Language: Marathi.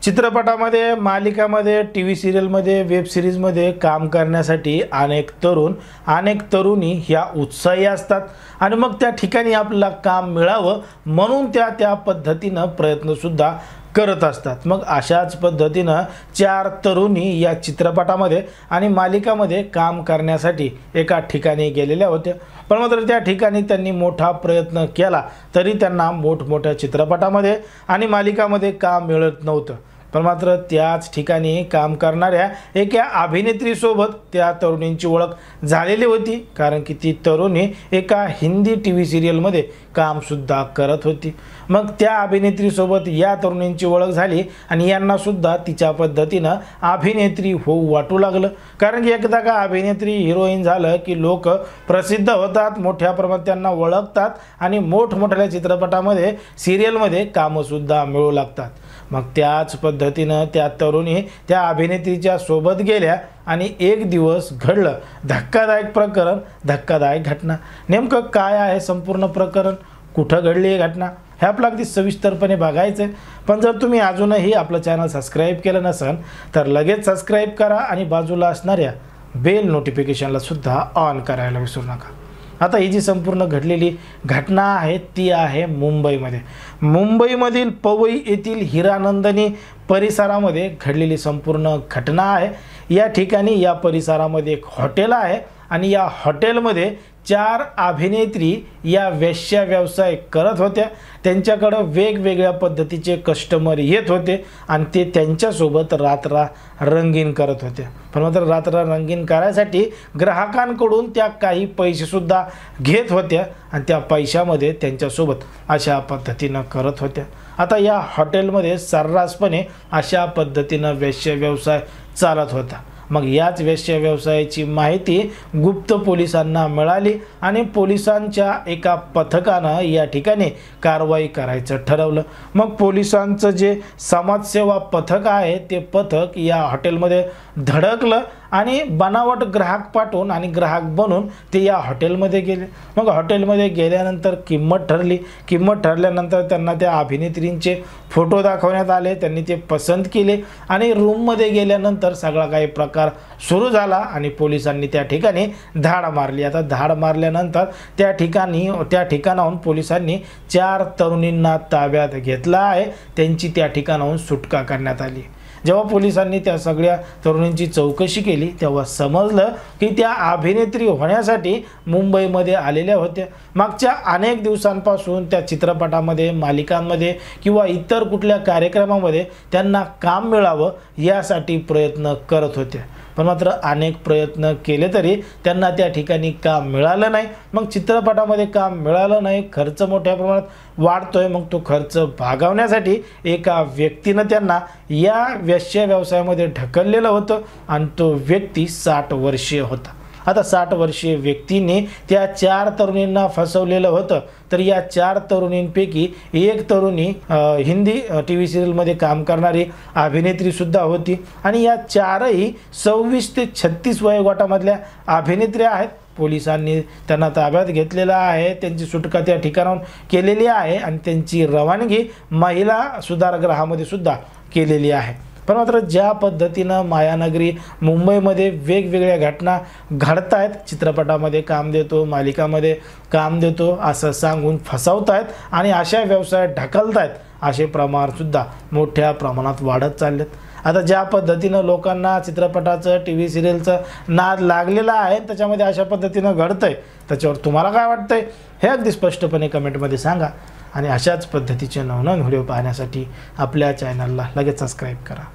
चित्रपटामध्ये, मालिकामध्ये, टीव्ही सिरियलमध्ये, वेब सिरीजमध्ये काम करण्यासाठी अनेक तरुण, अनेक तरुणी ह्या उत्साही असतात आणि मग त्या ठिकाणी आपल्याला काम मिळावं म्हणून त्या पद्धतीनं प्रयत्नसुद्धा करत असतात। मग अशाच पद्धतीनं 4 तरुणी या चित्रपटामध्ये आणि मालिकामध्ये काम करण्यासाठी एका ठिकाणी गेलेल्या होत्या। पण मात्र त्या ठिकाणी त्यांनी मोठा प्रयत्न केला तरी त्यांना मोठमोठ्या चित्रपटामध्ये आणि मालिकामध्ये काम मिळत नव्हतं। पण मात्र त्याच ठिकाणी काम करणाऱ्या एका अभिनेत्रीसोबत त्या तरुणींची ओळख झालेली होती, कारण की ती तरुणी एका हिंदी टीव्ही सिरियलमध्ये कामसुद्धा करत होती। मग त्या अभिनेत्रीसोबत या तरुणींची ओळख झाली आणि यांना सुद्धा तिच्या पद्धतीनं अभिनेत्री होऊ वाटू लागलं, कारण की एकदा का अभिनेत्री हिरोईन झालं की लोक प्रसिद्ध होतात, मोठ्या प्रमाणात त्यांना ओळखतात आणि मोठमोठ्या चित्रपटामध्ये, सिरियलमध्ये कामसुद्धा मिळू लागतात। मग त्याच पद्धतीनं त्या तरुणी त्या अभिनेत्रीच्या सोबत गेल्या आणि एक दिवस घडलं धक्कादायक प्रकरण, धक्कादायक घटना। नेमकं काय आहे संपूर्ण प्रकरण, कुठं घडली ही घटना, हे आपलं अगदी सविस्तरपणे बघायचं आहे। पण जर तुम्ही अजूनही आपलं चॅनल सबस्क्राईब केलं नसेल तर लगेच सबस्क्राईब करा आणि बाजूला असणाऱ्या बेल नोटिफिकेशनला सुद्धा ऑन करायला विसरू नका। आता ही जी संपूर्ण घडलेली घटना आहे ती आहे मुंबईमध्ये, मुंबईमधील पवई येथील हिरानंदिनी परिसरामध्ये घडलेली संपूर्ण घटना आहे। या ठिकाणी या परिसरामध्ये एक हॉटेल आहे आणि या हॉटेलमध्ये 4 अभिनेत्री या वेश्या व्यवसाय करत होत्या। त्यांच्याकडे वेगवेगळ्या पद्धतीचे कस्टमर येत होते आणि ते त्यांच्यासोबत रात्र रंगीन करत होते। पण मात्र रात्र रंगीन करायसाठी ग्राहकांकडून त्या काही पैसेसुद्धा घेत होत्या आणि त्या पैशामध्ये त्यांच्यासोबत अशा पद्धतीनं करत होत्या। आता या हॉटेलमध्ये सर्रासपणे अशा पद्धतीनं वेश्या व्यवसाय चालत होता। मग याच वेश्या व्यवसायाची माहिती गुप्त पोलिसांना मिळाली आणि पोलिसांच्या एका पथकानं या ठिकाणी कारवाई करायचं ठरवलं। मग पोलिसांचं जे समाजसेवा पथक आहे ते पथक या हॉटेलमध्ये धडकलं आणि बनावट ग्राहक पाठवून आणि ग्राहक बनून ते या हॉटेलमध्ये गेले। मग हॉटेलमध्ये गेल्यानंतर किंमत ठरली, किंमत ठरल्यानंतर त्यांना त्या अभिनेत्रींचे फोटो दाखवण्यात आले, त्यांनी ते पसंत केले आणि रूममध्ये गेल्यानंतर सगळा काही प्रकार सुरू झाला आणि पोलिसांनी त्या ठिकाणी धाड मारली। आता धाड मारल्यानंतर त्या ठिकाणाहून पोलिसांनी 4 तरुणींना ताब्यात घेतला आहे, त्यांची त्या ठिकाणाहून सुटका करण्यात आली। जेव्हा पोलिसांनी त्या सगळ्या तरुणींची चौकशी केली तेव्हा समजलं की त्या अभिनेत्री होण्यासाठी मुंबईमध्ये आलेल्या होत्या। मागच्या अनेक दिवसांपासून त्या चित्रपटामध्ये, मालिकांमध्ये किंवा इतर कुठल्या कार्यक्रमामध्ये त्यांना काम मिळावं यासाठी प्रयत्न करत होत्या। पण मात्र अनेक प्रयत्न केले तरी त्यांना त्या ठिकाणी काम मिळालं नाही। मग चित्रपटामध्ये काम मिळालं नाही, खर्च मोठ्या प्रमाणात वाढतोय, मग तो खर्च भागवण्यासाठी एका व्यक्तीनं त्यांना या वेश्या व्यवसायामध्ये ढकललेलं होतं आणि तो व्यक्ती 60 वर्षीय होता। आता 60 वर्षीय व्यक्तीने त्या 4 तरुणींना फसवलेलं होतं। तर या 4 तरुणींपैकी एक तरुणी हिंदी टीव्ही सिरियलमध्ये काम करणारी अभिनेत्रीसुद्धा होती आणि या 4ही 26 ते 36 वयोगटामधल्या अभिनेत्र्या आहेत। पोलिसांनी त्यांना ताब्यात घेतलेला आहे, त्यांची सुटका त्या ठिकाणाहून केलेली आहे आणि त्यांची रवानगी महिला सुधारगृहामध्ये सुद्धा केलेली आहे। पण मात्र ज्या पद्धतीनं मायानगरी मुंबईमध्ये वेगवेगळ्या घटना घडत आहेत, चित्रपटामध्ये काम देतो, मालिकामध्ये काम देतो असं सांगून फसवतायत आणि अशा व्यवसायात ढकलतायत, असे प्रमाणसुद्धा मोठ्या प्रमाणात वाढत चाललेत। आता ज्या पद्धतीनं लोकांना चित्रपटाचं, टीव्ही सिरियलचं नाद लागलेला आहे, त्याच्यामध्ये अशा पद्धतीनं घडतंय, त्याच्यावर तुम्हाला काय वाटतंय हे अगदी स्पष्टपणे कमेंटमध्ये सांगा आणि अशाच पद्धतीचे नवनवीन व्हिडिओ पाहण्यासाठी आपल्या चॅनलला लगेच सबस्क्राईब करा।